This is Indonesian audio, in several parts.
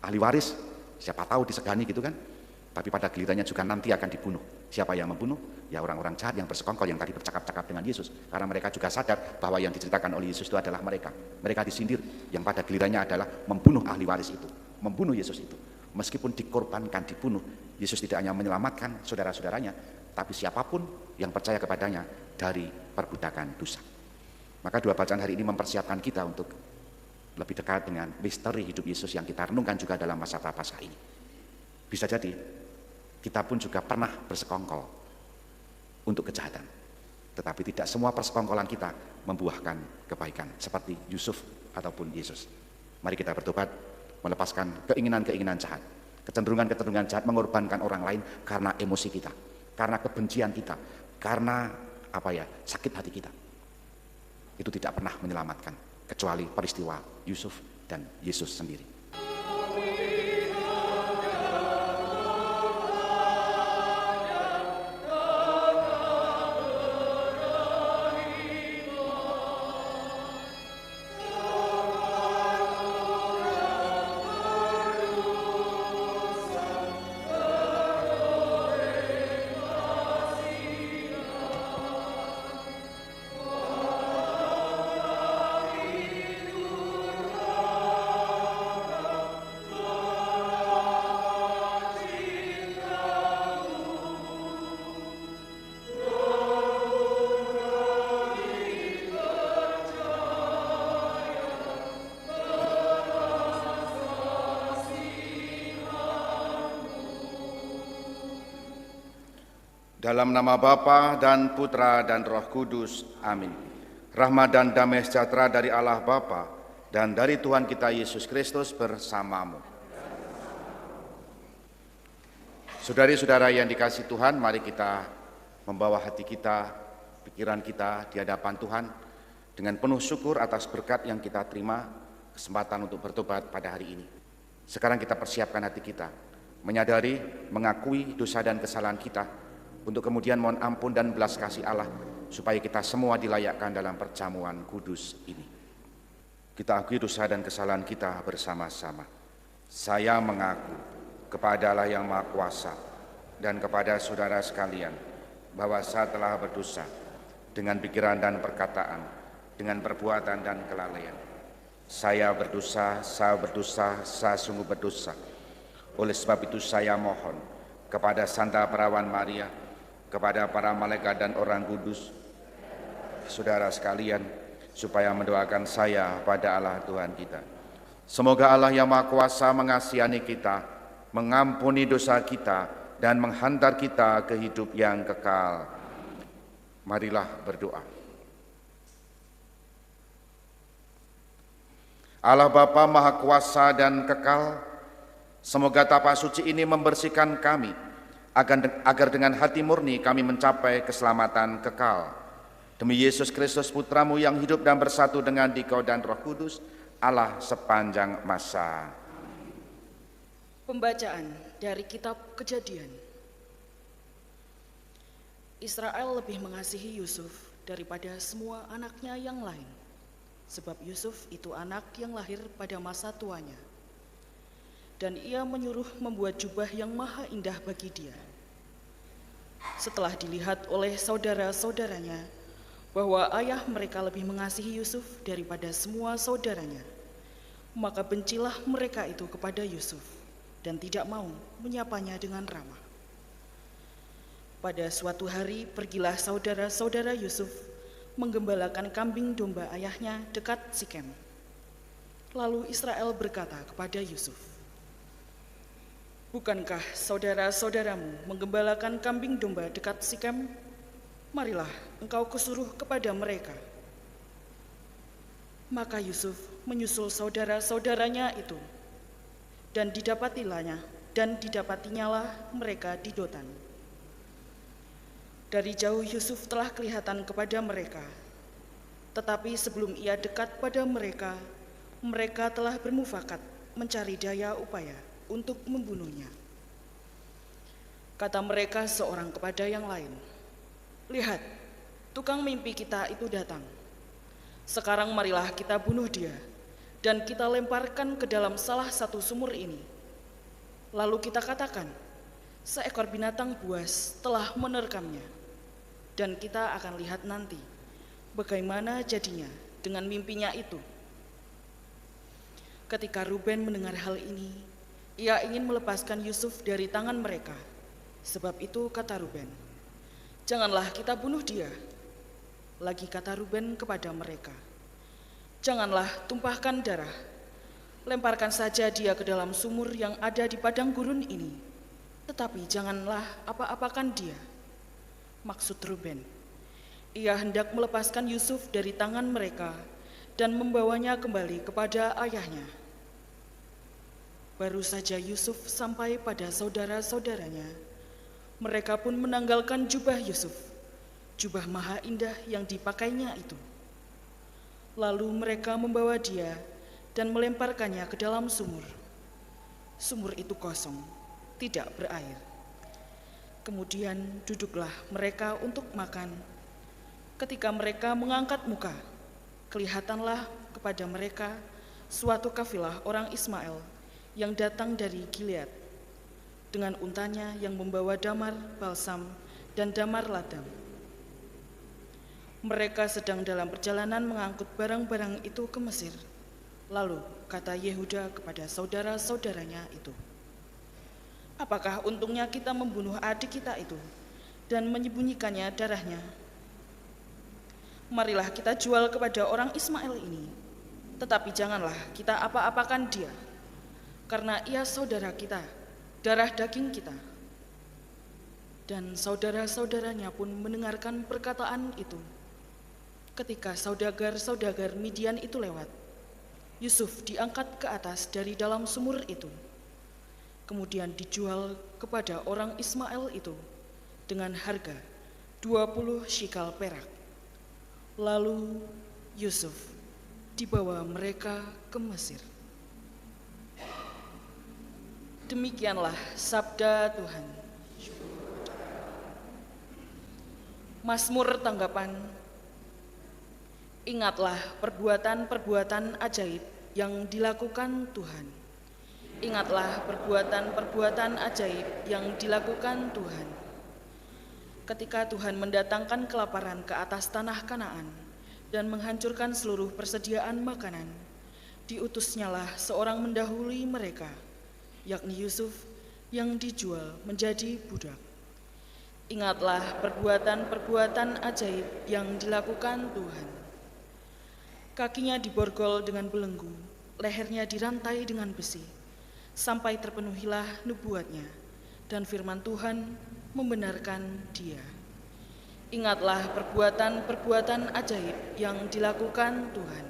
ahli waris, siapa tahu disegani gitu kan. Tapi pada gilirannya juga nanti akan dibunuh. Siapa yang membunuh? Ya orang-orang jahat yang bersekongkol, yang tadi bercakap-cakap dengan Yesus. Karena mereka juga sadar bahwa yang diceritakan oleh Yesus itu adalah mereka. Mereka disindir, yang pada gilirannya adalah membunuh ahli waris itu, membunuh Yesus itu. Meskipun dikorbankan, dibunuh, Yesus tidak hanya menyelamatkan saudara-saudaranya, tapi siapapun yang percaya kepadanya dari perbudakan dosa. Maka dua bacaan hari ini mempersiapkan kita untuk lebih dekat dengan misteri hidup Yesus yang kita renungkan juga dalam masa Prapaskah ini. Bisa jadi kita pun juga pernah bersekongkol untuk kejahatan, tetapi tidak semua persekongkolan kita membuahkan kebaikan seperti Yusuf ataupun Yesus. Mari kita bertobat, melepaskan keinginan-keinginan jahat, kecenderungan-kecenderungan jahat, mengorbankan orang lain karena emosi kita, karena kebencian kita, karena sakit hati kita. Itu tidak pernah menyelamatkan, kecuali peristiwa Yusuf dan Yesus sendiri. Dalam nama Bapa dan Putra dan Roh Kudus, amin. Rahmat dan damai sejahtera dari Allah Bapa dan dari Tuhan kita Yesus Kristus bersamamu. Saudari-saudara yang dikasihi Tuhan, mari kita membawa hati kita, pikiran kita di hadapan Tuhan dengan penuh syukur atas berkat yang kita terima, kesempatan untuk bertobat pada hari ini. Sekarang kita persiapkan hati kita, menyadari, mengakui dosa dan kesalahan kita, untuk kemudian mohon ampun dan belas kasih Allah, supaya kita semua dilayakkan dalam perjamuan kudus ini. Kita akui dosa dan kesalahan kita bersama-sama. Saya mengaku kepada Allah yang Maha Kuasa dan kepada saudara sekalian, bahwa saya telah berdosa dengan pikiran dan perkataan, dengan perbuatan dan kelalaian. Saya berdosa, saya sungguh berdosa. Oleh sebab itu saya mohon kepada Santa Perawan Maria, kepada para malaikat dan orang kudus, saudara sekalian, supaya mendoakan saya pada Allah Tuhan kita. Semoga Allah yang Maha Kuasa mengasihani kita, mengampuni dosa kita, dan menghantar kita ke hidup yang kekal. Marilah berdoa. Allah Bapa Maha Kuasa dan kekal, semoga tapak suci ini membersihkan kami, agar dengan hati murni kami mencapai keselamatan kekal. Demi Yesus Kristus Putramu yang hidup dan bersatu dengan Dikau dan Roh Kudus, Allah sepanjang masa. Pembacaan dari kitab Kejadian. Israel lebih mengasihi Yusuf daripada semua anaknya yang lain, sebab Yusuf itu anak yang lahir pada masa tuanya. Dan ia menyuruh membuat jubah yang maha indah bagi dia. Setelah dilihat oleh saudara-saudaranya bahwa ayah mereka lebih mengasihi Yusuf daripada semua saudaranya, maka bencilah mereka itu kepada Yusuf dan tidak mau menyapanya dengan ramah. Pada suatu hari pergilah saudara-saudara Yusuf menggembalakan kambing domba ayahnya dekat Sikem. Lalu Israel berkata kepada Yusuf, "Bukankah saudara-saudaramu menggembalakan kambing domba dekat Sikem? Marilah engkau kusuruh kepada mereka." Maka Yusuf menyusul saudara-saudaranya itu, dan didapatinya mereka di Dotan. Dari jauh Yusuf telah kelihatan kepada mereka, tetapi sebelum ia dekat pada mereka, mereka telah bermufakat mencari daya upaya untuk membunuhnya. Kata mereka seorang kepada yang lain, "Lihat, tukang mimpi kita itu datang. Sekarang marilah kita bunuh dia, dan kita lemparkan ke dalam salah satu sumur ini. Lalu kita katakan, seekor binatang buas telah menerkamnya, dan kita akan lihat nanti bagaimana jadinya dengan mimpinya itu. Ketika Ruben mendengar hal ini, ia ingin melepaskan Yusuf dari tangan mereka. Sebab itu kata Ruben, "Janganlah kita bunuh dia." Lagi kata Ruben kepada mereka, "Janganlah tumpahkan darah. Lemparkan saja dia ke dalam sumur yang ada di padang gurun ini. Tetapi janganlah apa-apakan dia." Maksud Ruben, ia hendak melepaskan Yusuf dari tangan mereka dan membawanya kembali kepada ayahnya. Baru saja Yusuf sampai pada saudara-saudaranya, mereka pun menanggalkan jubah Yusuf, jubah maha indah yang dipakainya itu. Lalu mereka membawa dia dan melemparkannya ke dalam sumur. Sumur itu kosong, tidak berair. Kemudian duduklah mereka untuk makan. Ketika mereka mengangkat muka, kelihatanlah kepada mereka suatu kafilah orang Ismail yang datang dari Gilead, dengan untanya yang membawa damar, balsam, dan damar ladang. Mereka sedang dalam perjalanan mengangkut barang-barang itu ke Mesir. Lalu kata Yehuda kepada saudara-saudaranya itu, "Apakah untungnya kita membunuh adik kita itu dan menyembunyikannya darahnya? Marilah kita jual kepada orang Ismail ini, tetapi janganlah kita apa-apakan dia, karena ia saudara kita, darah daging kita." Dan saudara-saudaranya pun mendengarkan perkataan itu. Ketika saudagar-saudagar Midian itu lewat, Yusuf diangkat ke atas dari dalam sumur itu, kemudian dijual kepada orang Ismail itu dengan harga 20 shikal perak. Lalu Yusuf dibawa mereka ke Mesir. Demikianlah sabda Tuhan. Mazmur tanggapan. Ingatlah perbuatan-perbuatan ajaib yang dilakukan Tuhan. Ingatlah perbuatan-perbuatan ajaib yang dilakukan Tuhan. Ketika Tuhan mendatangkan kelaparan ke atas tanah Kanaan dan menghancurkan seluruh persediaan makanan, diutusnyalah seorang mendahului mereka, yakni Yusuf yang dijual menjadi budak. Ingatlah perbuatan-perbuatan ajaib yang dilakukan Tuhan. Kakinya diborgol dengan belenggu, lehernya dirantai dengan besi, sampai terpenuhilah nubuatnya, dan firman Tuhan membenarkan dia. Ingatlah perbuatan-perbuatan ajaib yang dilakukan Tuhan.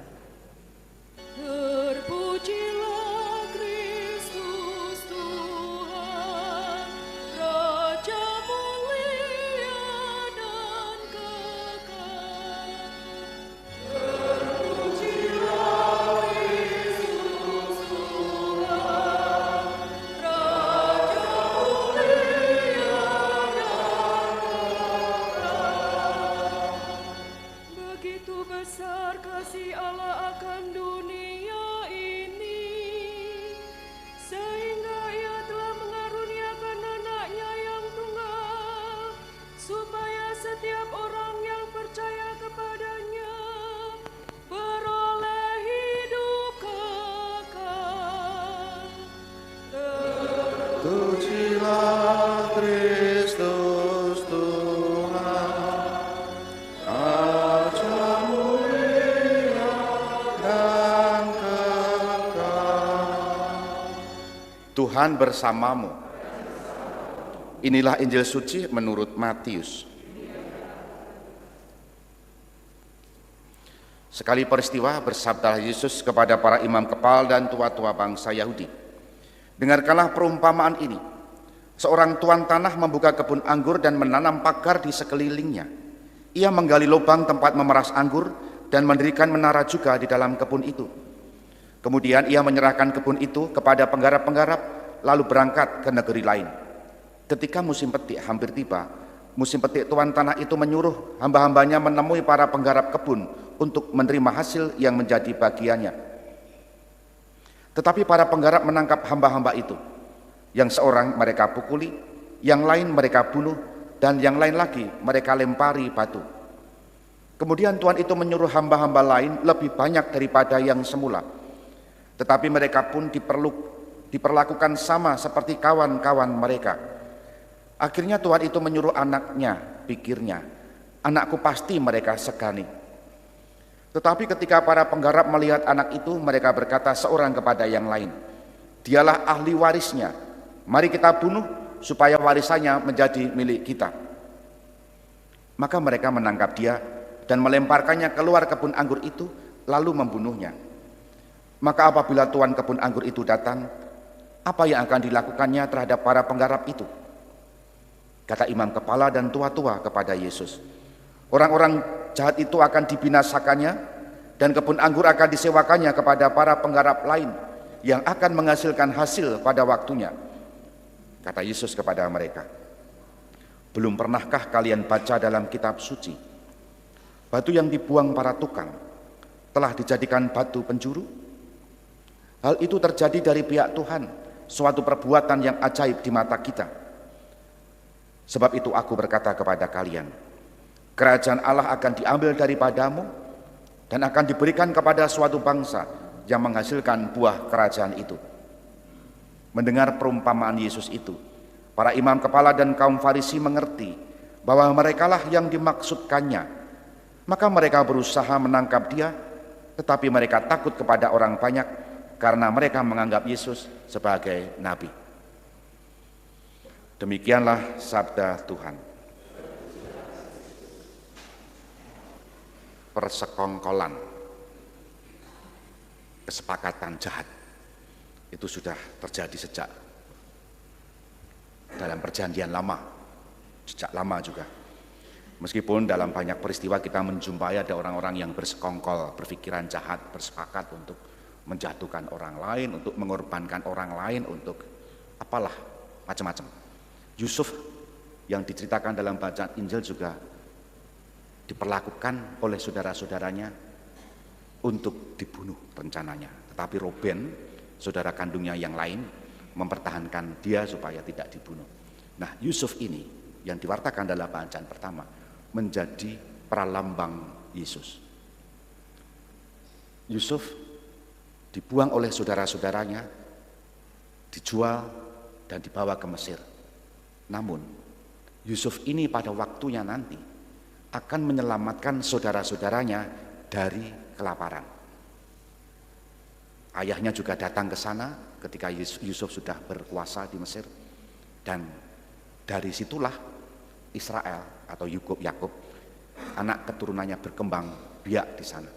Terpujilah Kristus Tuhan, Raja mulia dan kekal. Terpujilah Kristus Tuhan, Raja mulia dan kekal. Begitu besar kasih Allah akan dunia ini, sehingga Ia telah mengaruniakan anaknya yang tunggal, supaya setiap orang yang percaya kepadanya beroleh hidup kekal. Terpujilah Kristus Tuhan, Raja mulia dan kekal. Tuhan bersamamu. Inilah Injil suci menurut Matius. Sekali peristiwa bersabdalah Yesus kepada para imam kepala dan tua-tua bangsa Yahudi, "Dengarkanlah perumpamaan ini. Seorang tuan tanah membuka kebun anggur dan menanam pagar di sekelilingnya. Ia menggali lubang tempat memeras anggur dan mendirikan menara juga di dalam kebun itu. Kemudian ia menyerahkan kebun itu kepada penggarap-penggarap, lalu berangkat ke negeri lain. Ketika musim petik hampir tiba, musim petik tuan tanah itu menyuruh hamba-hambanya menemui para penggarap kebun untuk menerima hasil yang menjadi bagiannya. Tetapi para penggarap menangkap hamba-hamba itu. Yang seorang mereka pukuli, yang lain mereka bunuh, dan yang lain lagi mereka lempari batu. Kemudian Tuhan itu menyuruh hamba-hamba lain lebih banyak daripada yang semula. Tetapi mereka pun diperlakukan sama seperti kawan-kawan mereka. Akhirnya Tuhan itu menyuruh anaknya, pikirnya, anakku pasti mereka segani. Tetapi ketika para penggarap melihat anak itu, mereka berkata seorang kepada yang lain, dialah ahli warisnya, mari kita bunuh supaya warisannya menjadi milik kita. Maka mereka menangkap dia dan melemparkannya keluar kebun anggur itu, lalu membunuhnya. Maka apabila tuan kebun anggur itu datang, apa yang akan dilakukannya terhadap para penggarap itu? Kata imam kepala dan tua-tua kepada Yesus, orang-orang jahat itu akan dibinasakannya dan kebun anggur akan disewakannya kepada para penggarap lain yang akan menghasilkan hasil pada waktunya. Kata Yesus kepada mereka, belum pernahkah kalian baca dalam kitab suci, batu yang dibuang para tukang telah dijadikan batu penjuru? Hal itu terjadi dari pihak Tuhan, suatu perbuatan yang ajaib di mata kita. Sebab itu aku berkata kepada kalian, kerajaan Allah akan diambil daripadamu dan akan diberikan kepada suatu bangsa yang menghasilkan buah kerajaan itu. Mendengar perumpamaan Yesus itu, para imam kepala dan kaum Farisi mengerti bahwa merekalah yang dimaksudkannya. Maka mereka berusaha menangkap dia, tetapi mereka takut kepada orang banyak karena mereka menganggap Yesus sebagai nabi. Demikianlah sabda Tuhan. Persekongkolan, kesepakatan jahat itu sudah terjadi sejak dalam perjanjian lama, sejak lama juga. Meskipun dalam banyak peristiwa kita menjumpai ada orang-orang yang bersekongkol, berpikiran jahat, bersepakat untuk menjatuhkan orang lain, untuk mengorbankan orang lain, untuk apalah, macam-macam. Yusuf yang diceritakan dalam bacaan Injil juga diperlakukan oleh saudara-saudaranya untuk dibunuh rencananya. Tetapi Ruben, saudara kandungnya yang lain, mempertahankan dia supaya tidak dibunuh. Nah, Yusuf ini yang diwartakan dalam bacaan pertama menjadi pralambang Yesus. Yusuf dibuang oleh saudara-saudaranya, dijual dan dibawa ke Mesir. Namun Yusuf ini pada waktunya nanti akan menyelamatkan saudara-saudaranya dari kelaparan. Ayahnya juga datang ke sana ketika Yusuf sudah berkuasa di Mesir, dan dari situlah Israel atau Yakub, anak keturunannya berkembang biak di sana.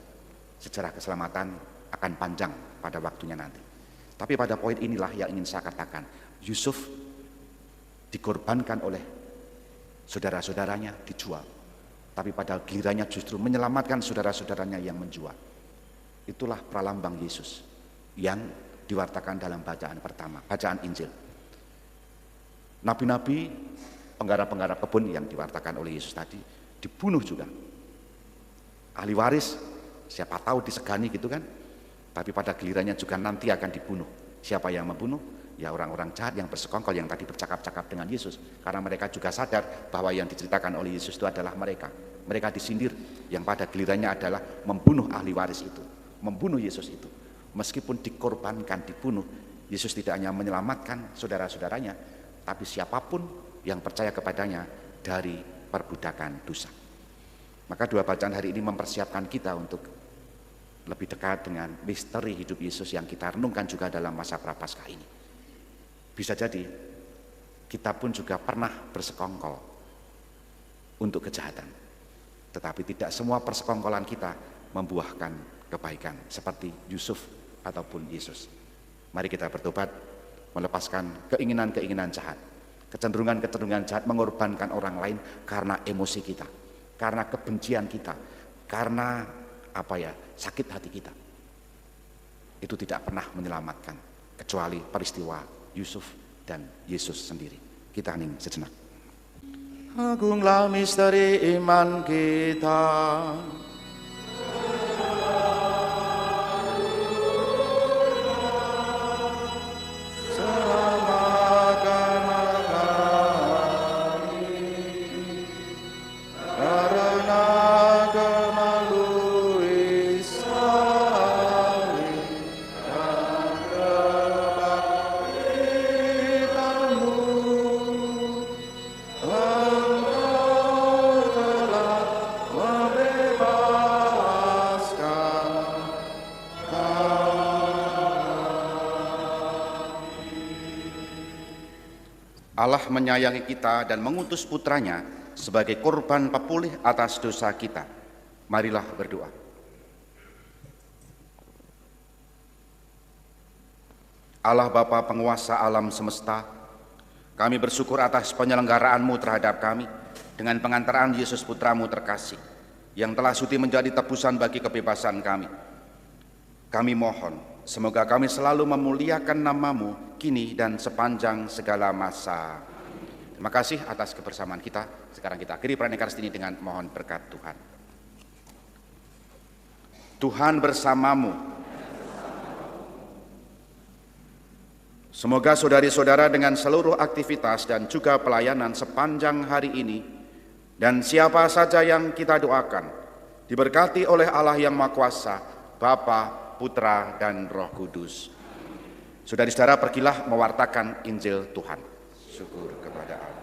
Sejarah keselamatan akan panjang pada waktunya nanti. Tapi pada poin inilah yang ingin saya katakan, Yusuf dikorbankan oleh saudara-saudaranya, dijual. Tapi pada gilirannya justru menyelamatkan saudara-saudaranya yang menjual. Itulah pralambang Yesus yang diwartakan dalam bacaan pertama, bacaan Injil. Nabi-nabi, penggarap-penggarap kebun yang diwartakan oleh Yesus tadi dibunuh juga. Ahli waris, siapa tahu disegani gitu kan. Tapi pada gilirannya juga nanti akan dibunuh. Siapa yang membunuh? Ya orang-orang jahat yang bersekongkol yang tadi bercakap-cakap dengan Yesus. Karena mereka juga sadar bahwa yang diceritakan oleh Yesus itu adalah mereka. Mereka disindir yang pada gilirannya adalah membunuh ahli waris itu, membunuh Yesus itu. Meskipun dikorbankan, dibunuh, Yesus tidak hanya menyelamatkan saudara-saudaranya, tapi siapapun yang percaya kepadanya dari perbudakan dosa. Maka dua bacaan hari ini mempersiapkan kita untuk lebih dekat dengan misteri hidup Yesus yang kita renungkan juga dalam masa Prapaskah ini. Bisa jadi kita pun juga pernah bersekongkol untuk kejahatan. Tetapi tidak semua persekongkolan kita membuahkan kebaikan seperti Yusuf ataupun Yesus. Mari kita bertobat, melepaskan keinginan-keinginan jahat, kecenderungan-kecenderungan jahat mengorbankan orang lain karena emosi kita, karena kebencian kita, karena sakit hati kita. Itu tidak pernah menyelamatkan kecuali peristiwa Yusuf dan Yesus sendiri. Kita hening sejenak. Agunglah misteri iman kita. Allah menyayangi kita dan mengutus putranya sebagai korban pepulih atas dosa kita. Marilah berdoa. Allah Bapa penguasa alam semesta, kami bersyukur atas penyelenggaraanmu terhadap kami dengan pengantaran Yesus Putramu terkasih, yang telah sudi menjadi tebusan bagi kebebasan kami. Kami mohon, semoga kami selalu memuliakan nama-Mu kini dan sepanjang segala masa. Terima kasih atas kebersamaan kita. Sekarang kita akhiri perayaan Ekaristi ini dengan mohon berkat Tuhan. Tuhan bersamamu. Semoga saudari-saudara dengan seluruh aktivitas dan juga pelayanan sepanjang hari ini, dan siapa saja yang kita doakan, diberkati oleh Allah yang Maha Kuasa, Bapa, Putra, dan Roh Kudus. Saudari-saudara, pergilah mewartakan Injil Tuhan. Syukur kepada Allah.